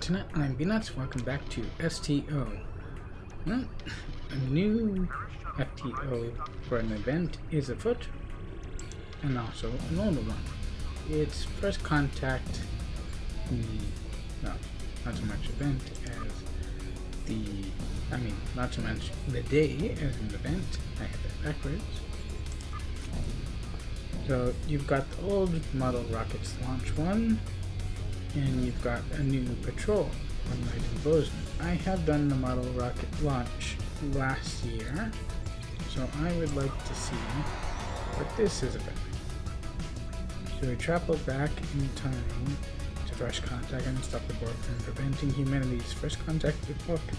Internet, I'm Beanuts. Welcome back to STO. Well, a new FTO for an event is afoot, and also an older one. It's First Contact, not so much event as not so much the day as an event. I have it backwards. So you've got the old model Rocket Launch 1, and you've got a new patrol on Night in Bozeman. I have done the model Rocket Launch last year, so I would like to see what this is about. So we travel back in time to First Contact and stop the Borg from preventing humanity's first contact with Vulcans.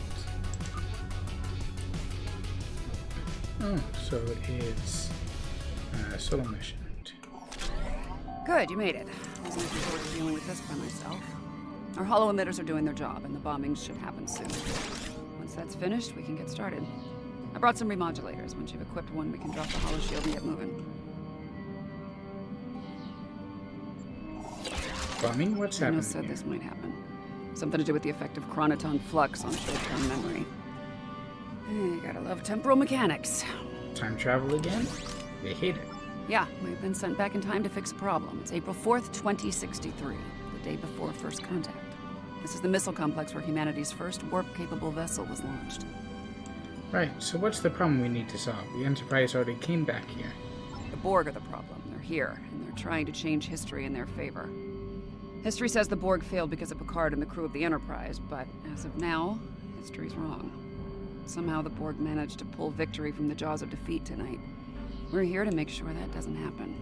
Oh, so it's a solo mission. Good, you made it. I wasn't looking forward to dealing with this by myself. Our hollow emitters are doing their job, and the bombings should happen soon. Once that's finished, we can get started. I brought some remodulators. Once you've equipped one, we can drop the hollow shield and get moving. Bombing? What's happening? Said this might happen. Something to do with the effect of chronoton flux on short-term memory. You gotta love temporal mechanics. Time travel again? They hate it. Yeah, we've been sent back in time to fix a problem. It's April 4th, 2063, the day before First Contact. This is the missile complex where humanity's first warp-capable vessel was launched. Right, so what's the problem we need to solve? The Enterprise already came back here. The Borg are the problem. They're here, and they're trying to change history in their favor. History says the Borg failed because of Picard and the crew of the Enterprise, but as of now, history's wrong. Somehow the Borg managed to pull victory from the jaws of defeat tonight. We're here to make sure that doesn't happen.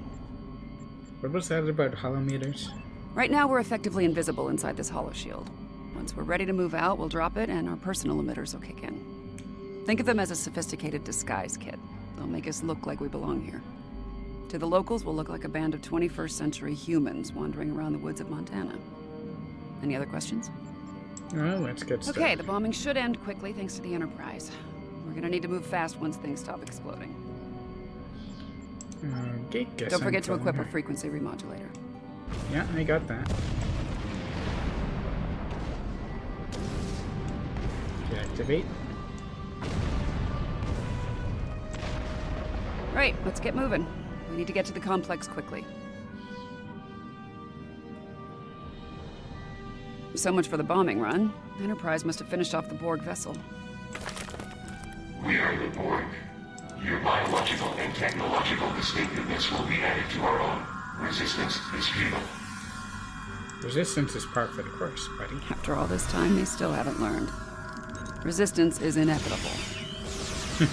What was that about holometers? Right now, we're effectively invisible inside this hollow shield. Once we're ready to move out, we'll drop it, and our personal emitters will kick in. Think of them as a sophisticated disguise kit. They'll make us look like we belong here. To the locals, we'll look like a band of 21st century humans wandering around the woods of Montana. Any other questions? Well, let's get started. Okay, the bombing should end quickly thanks to the Enterprise. We're gonna need to move fast once things stop exploding. Don't forget to equip a frequency remodulator. Yeah, I got that. Deactivate. Right, let's get moving. We need to get to the complex quickly. So much for the bombing run. Enterprise must have finished off the Borg vessel. We are the Borg. Your biological and technological distinctiveness will be added to our own. Resistance is futile. Resistance is par for the course, buddy. After all this time, they still haven't learned. Resistance is inevitable. Keep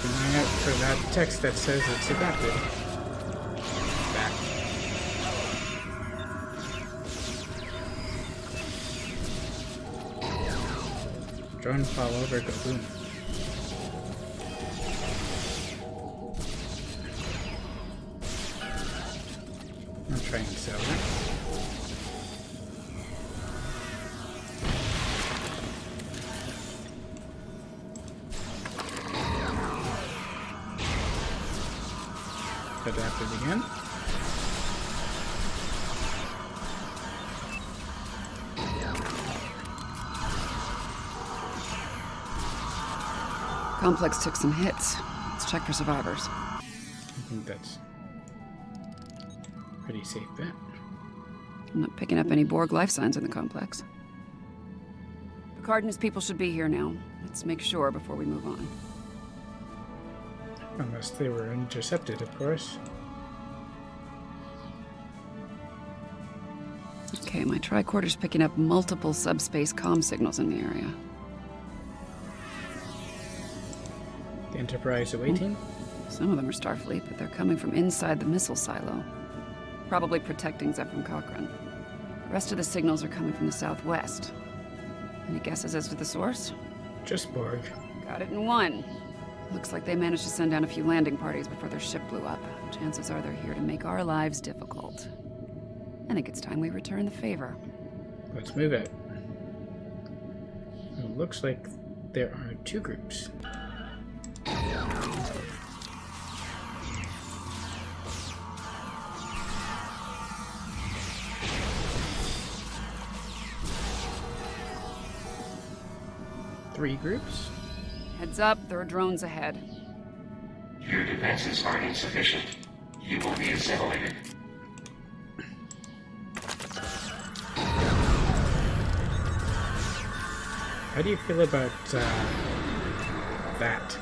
an eye out for that text that says it's adapted. Back. Drone fall over, go boom. I'll try and sell it. Adapted again. Complex took some hits. Let's check for survivors. I think that's pretty safe bet. I'm not picking up any Borg life signs in the complex. Picard and his people should be here now. Let's make sure before we move on. Unless they were intercepted, of course. Okay, my tricorder's picking up multiple subspace comm signals in the area. The Enterprise awaiting? Some of them are Starfleet, but they're coming from inside the missile silo. Probably protecting Zephyr Cochrane. The rest of the signals are coming from the southwest. Any guesses as to the source? Just Borg. Got it in one. Looks like they managed to send down a few landing parties before their ship blew up. Chances are they're here to make our lives difficult. I think it's time we return the favor. Let's move it. It looks like there are two groups. 3 groups. Heads up, there are drones ahead. Your defenses are insufficient. You will be assimilated. How do you feel about that?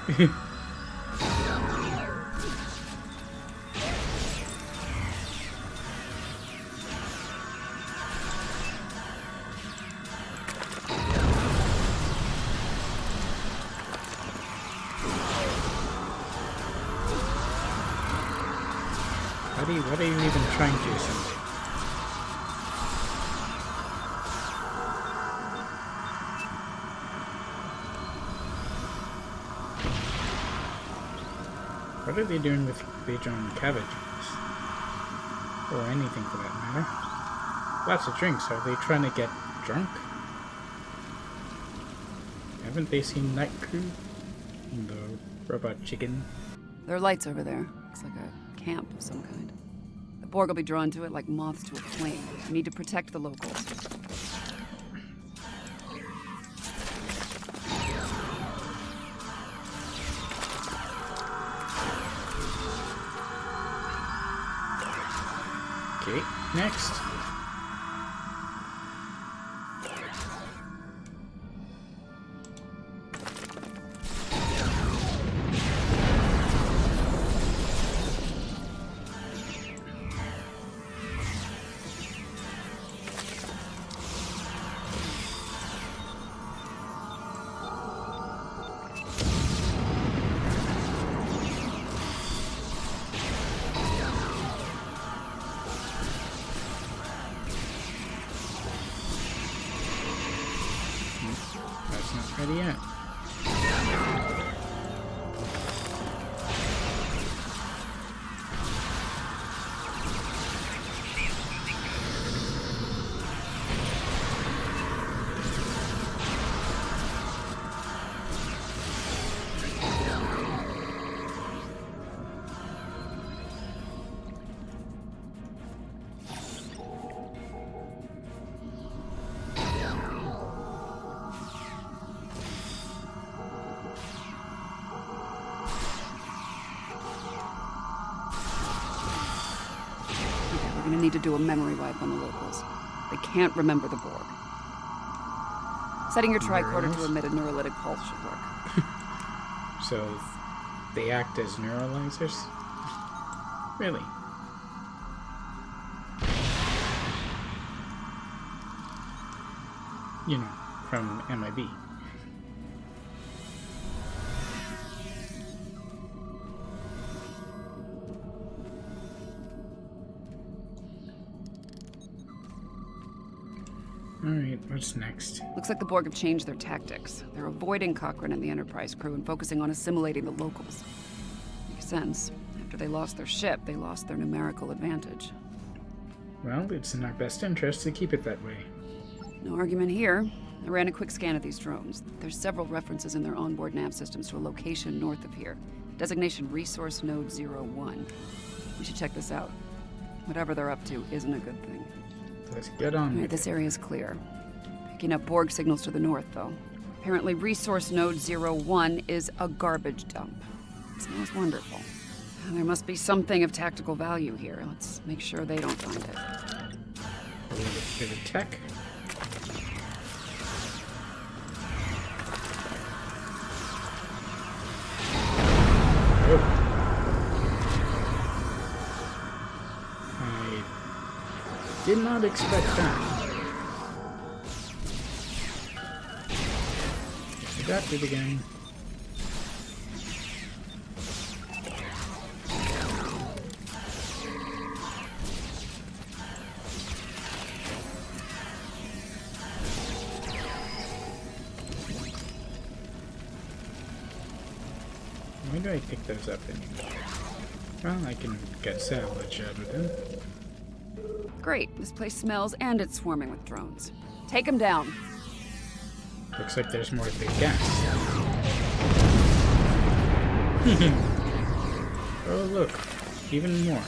What are you even trying to assimilate? What are they doing with Beijing cabbages? Or anything for that matter? Lots of drinks. Are they trying to get drunk? Haven't they seen Night Crew? And the robot chicken? There are lights over there. Looks like a camp of some kind. The Borg will be drawn to it like moths to a flame. We need to protect the locals. Okay, next. That's not ready yet. We're gonna need to do a memory wipe on the locals. They can't remember the Borg. Setting your tricorder to emit a neurolytic pulse should work. So they act as neuralizers? Really? You know, from MIB. Alright, what's next? Looks like the Borg have changed their tactics. They're avoiding Cochrane and the Enterprise crew and focusing on assimilating the locals. Makes sense. After they lost their ship, they lost their numerical advantage. Well, it's in our best interest to keep it that way. No argument here. I ran a quick scan of these drones. There's several references in their onboard nav systems to a location north of here. Designation Resource Node 01. We should check this out. Whatever they're up to isn't a good thing. Let's get on All with right, it. this area's clear. Picking up Borg signals to the north, though. Apparently, Resource Node 01 is a garbage dump. It smells wonderful. There must be something of tactical value here. Let's make sure they don't find it. A little bit of tech. Oh. I did not expect that. I got it again. Why do I pick those up anymore? Well, I can get salvage out of them. Great. This place smells and it's swarming with drones. Take them down. Looks like there's more big gas. Oh, look. Even more.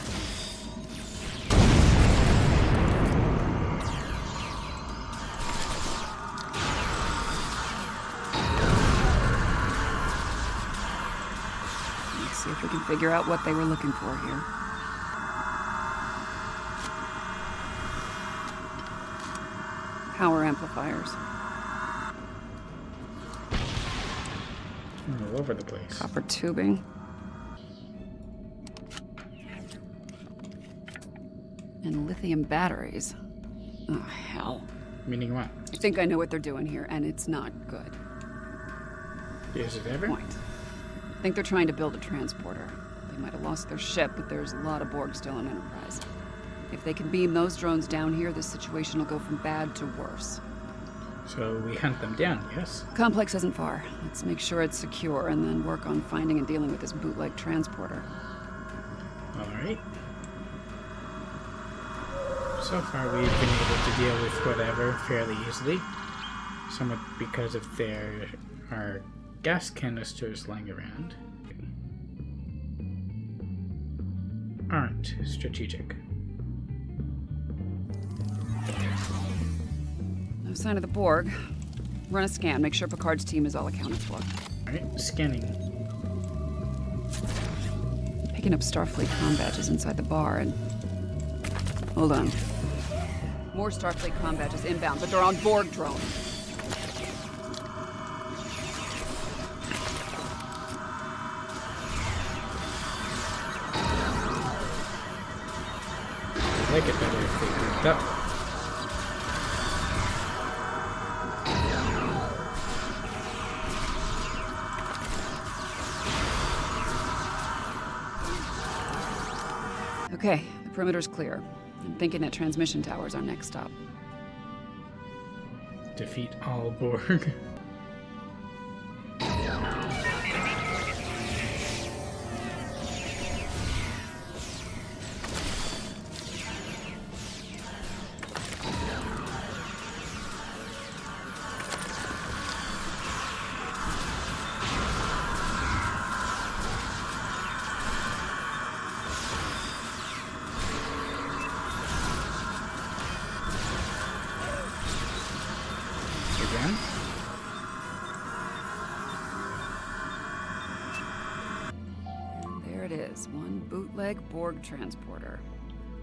See if we can figure out what they were looking for here. Power amplifiers. All over the place. Copper tubing. And lithium batteries. Oh, hell. Meaning what? I think I know what they're doing here, and it's not good. Is it ever? Point. I think they're trying to build a transporter. They might have lost their ship, but there's a lot of Borg still on Enterprise. If they can beam those drones down here, this situation will go from bad to worse. So we hunt them down, yes? Complex isn't far. Let's make sure it's secure and then work on finding and dealing with this bootleg transporter. Alright. So far we've been able to deal with whatever fairly easily. Somewhat because of there are gas canisters lying around. Aren't strategic. No sign of the Borg. Run a scan. Make sure Picard's team is all accounted for. Alright, scanning. Picking up Starfleet comm badges inside the bar and... Hold on. More Starfleet comm badges inbound, but they're on Borg drones. I like it better if they grouped up. Okay, the perimeter's clear. I'm thinking that transmission tower's our next stop. Defeat all Borg. Again? There it is, one bootleg Borg transporter.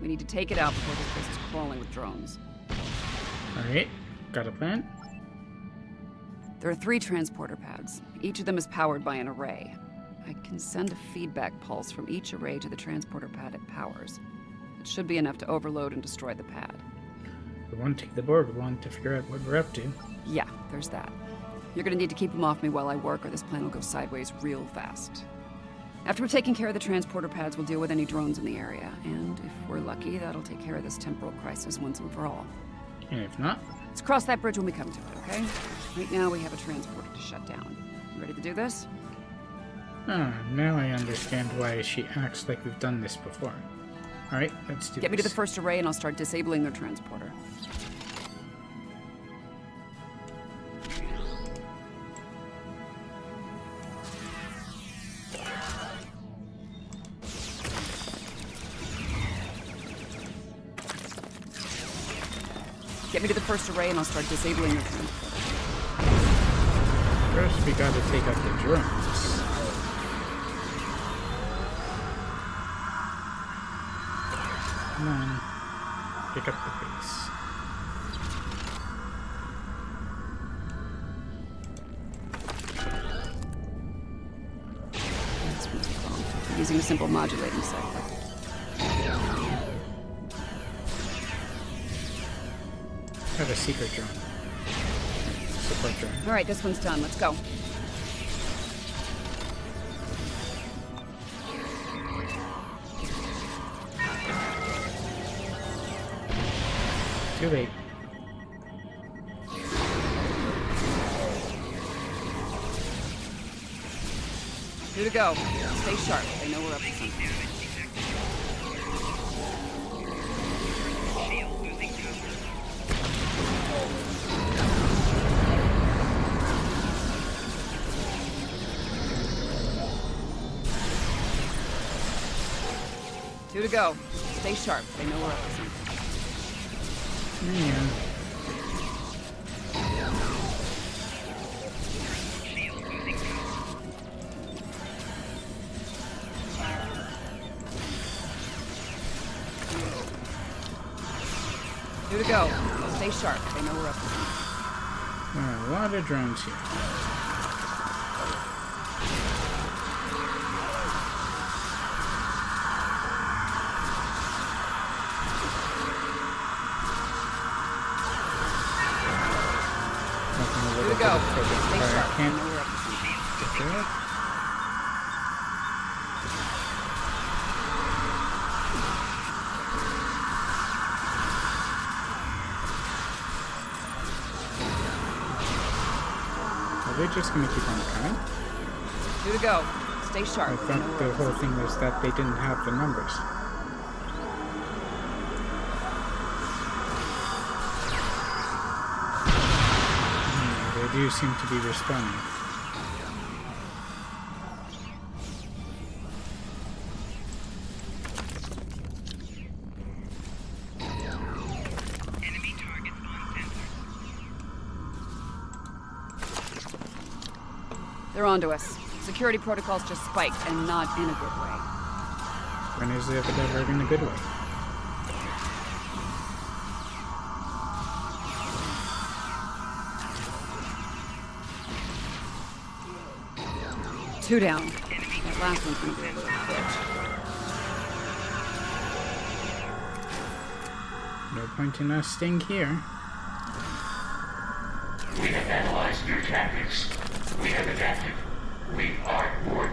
We need to take it out before this place is crawling with drones. Alright, got a plan? There are 3 transporter pads. Each of them is powered by an array. I can send a feedback pulse from each array to the transporter pad it powers. It should be enough to overload and destroy the pad. We want to take the Borg, we want to figure out what we're up to. Yeah, there's that. You're gonna need to keep them off me while I work, or this plan will go sideways real fast. After we've taken care of the transporter pads, we'll deal with any drones in the area. And if we're lucky, that'll take care of this temporal crisis once and for all. And if not, Let's cross that bridge when we come to it, okay? Right now, we have a transporter to shut down. You ready to do this? now I understand why she acts like we've done this before. Alright, let's do Get me to the this. first array and I'll start disabling their transporter. Get me to the first array and I'll start disabling their transporter. First, we gotta take out the drones. Come on. Pick up the pace. That's what's wrong. I'm using a simple modulating cycle. I have a secret drone. Support drone. All right, this one's done. Let's go. Too late. 2 to go. Stay sharp. They know we're up to something. Two to go. Stay sharp. They know we're up to something. Man. 2 to go. Stay sharp. They know we're up to something. There are a lot of drones here. Making a little bit go. of focus Stay fire. sharp. They Can't know we're up to something. get there. Are they just gonna keep on coming? 2 to go. Stay sharp. I thought the whole thing was that they didn't have the numbers. They do seem to be responding. They're onto us. Security protocols just spiked, and not in a good way. When is it ever in a good way? Two down. That last one's gonna be a little bitch. No point in us staying here. We have analyzed your tactics. We have adapted. We are bored.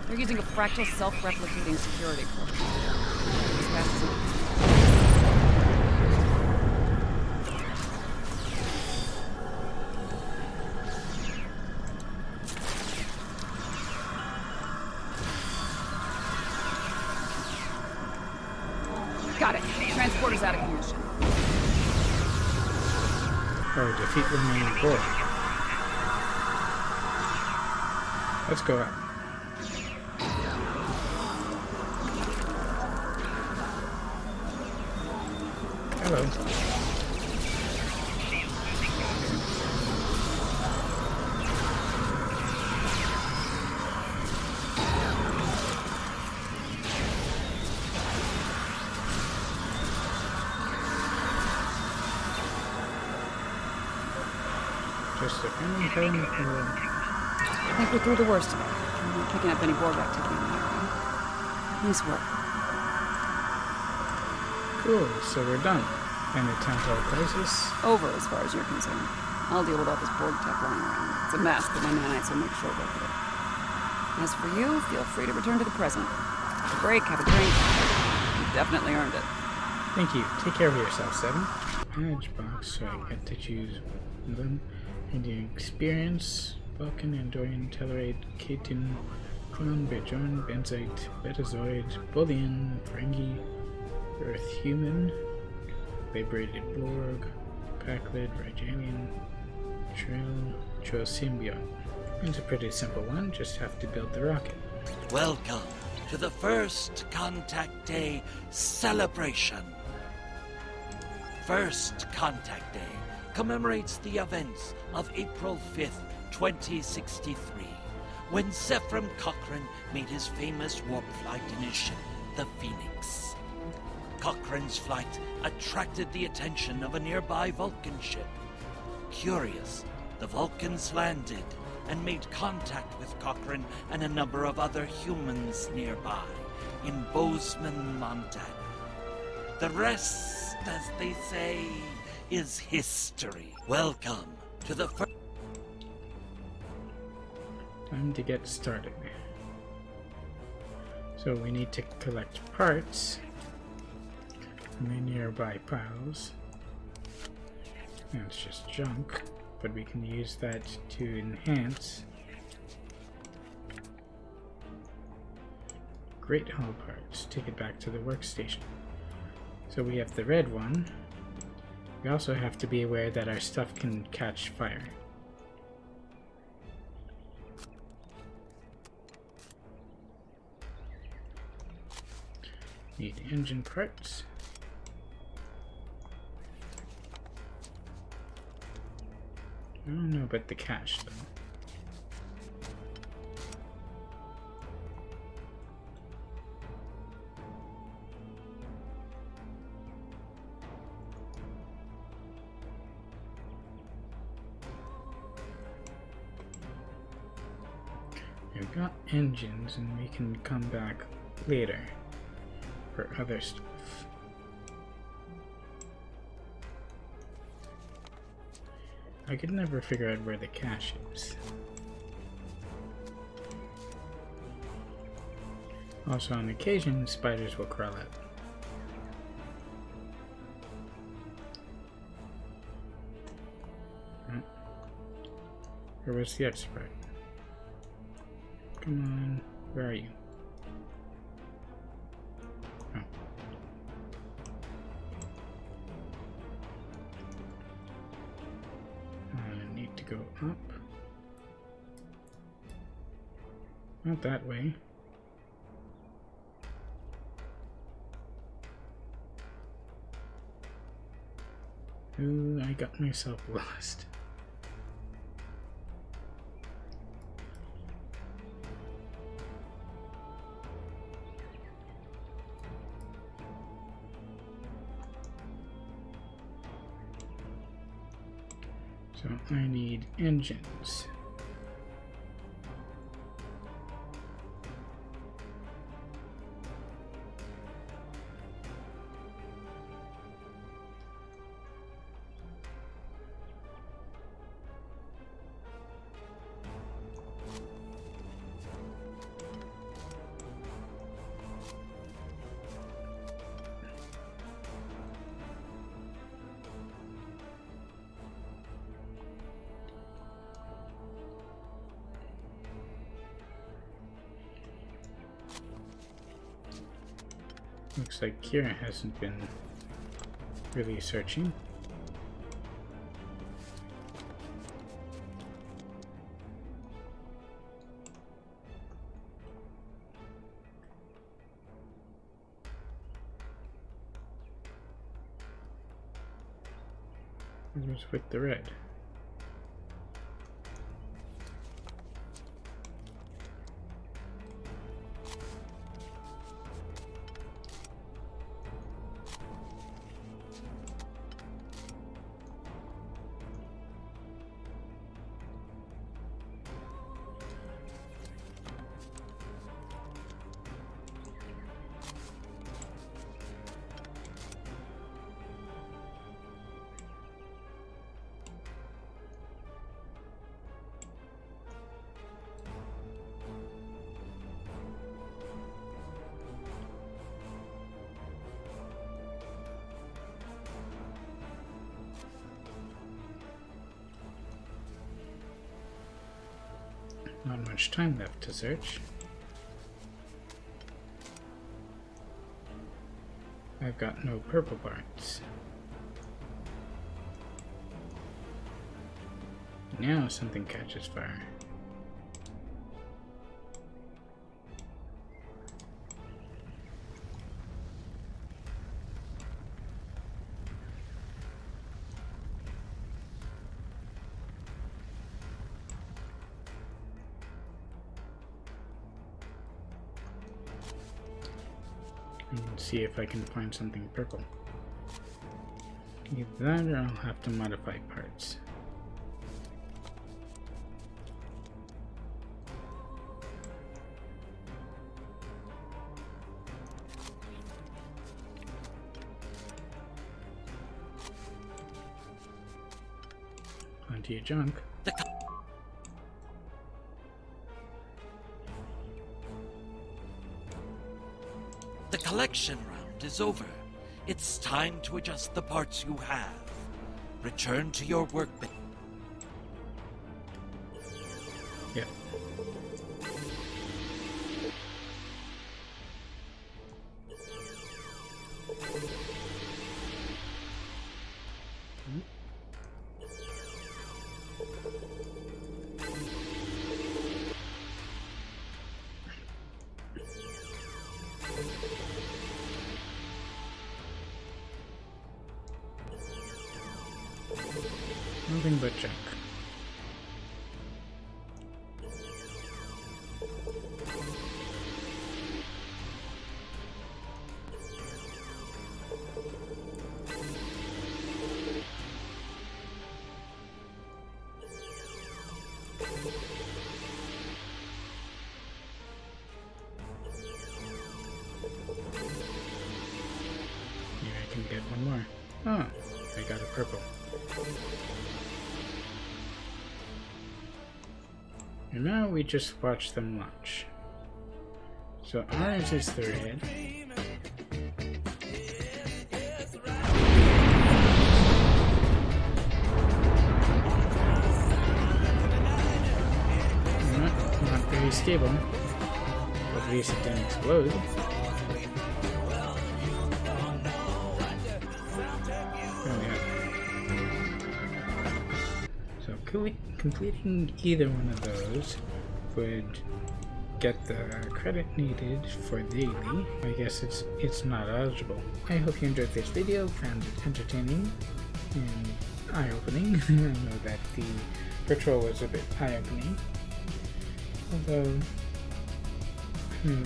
They're using a fractal self-replicating security program. As fast as it Got it. Transporter's out of commission. Oh, defeat remaining core. Let's go up. Hello. Just a random turn. I think we're through the worst of it. I'm not picking up any Borg activity in the area. Nice work. Cool, so we're done. Any temporal crisis? Over as far as you're concerned. I'll deal with all this Borg tech lying around. It's a mess, but my nanites will make short work of it. As for you, feel free to return to the present. Have a break, have a drink. You've definitely earned it. Thank you. Take care of yourself, Seven. Edge box, so I get to choose one of them. And your experience: Vulcan, Andorian, Tellarite, Ketan, Clone, Bajoran, Benzite, Betazoid, Bullion, Ferengi, Earth Human, Vibrated Borg, Packlid, Rygenian, Trail Symbiote. It's a pretty simple one, just have to build the rocket. Welcome to the First Contact Day celebration. First Contact Day commemorates the events of April 5th, 2063, when Zephram Cochrane made his famous warp flight in his ship, the Phoenix. Cochrane's flight attracted the attention of a nearby Vulcan ship. Curious, the Vulcans landed and made contact with Cochrane and a number of other humans nearby in Bozeman, Montana. The rest, as they say, is history. Welcome to the first... Time to get started. So we need to collect parts from the nearby piles. And it's just junk, but we can use that to enhance Great Hall parts. Take it back to the workstation. So we have the red one. We also have to be aware that our stuff can catch fire. Need engine parts. I don't know about the cache though. got engines, and we can come back later for other stuff. I could never figure out where the cache is. Also, on occasion, spiders will crawl out. Where was the expert? Come on, where are you? Oh. I need to go up. Not that way. Ooh, I got myself lost. So I need engines. Looks like Kira hasn't been really searching. What's with the red? Not much time left to search. I've got no purple parts. Now something catches fire. And see if I can find something purple. Either that or I'll have to modify parts. Onto your junk. The collection round is over. It's time to adjust the parts you have. Return to your workbench. Yeah. Nothing but junk. get one more. Oh, I got a purple. And now we just watch them launch. So ours is the red. Not very stable. But at least it didn't explode. So completing either one of those would get the credit needed for daily. I guess it's not eligible. I hope you enjoyed this video, found it entertaining and eye-opening. I know that the patrol was a bit eye-opening. Although,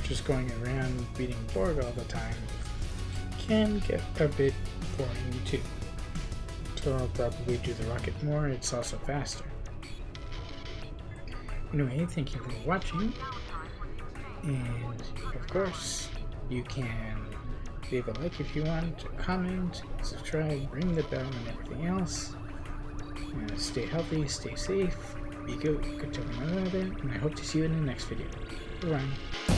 just going around beating Borg all the time can get a bit boring too. So I'll probably do the rocket more, it's also faster. Anyway, thank you for watching, and of course, you can leave a like if you want, comment, subscribe, ring the bell, and everything else. Stay healthy, stay safe, be good to one another, and I hope to see you in the next video. Bye-bye.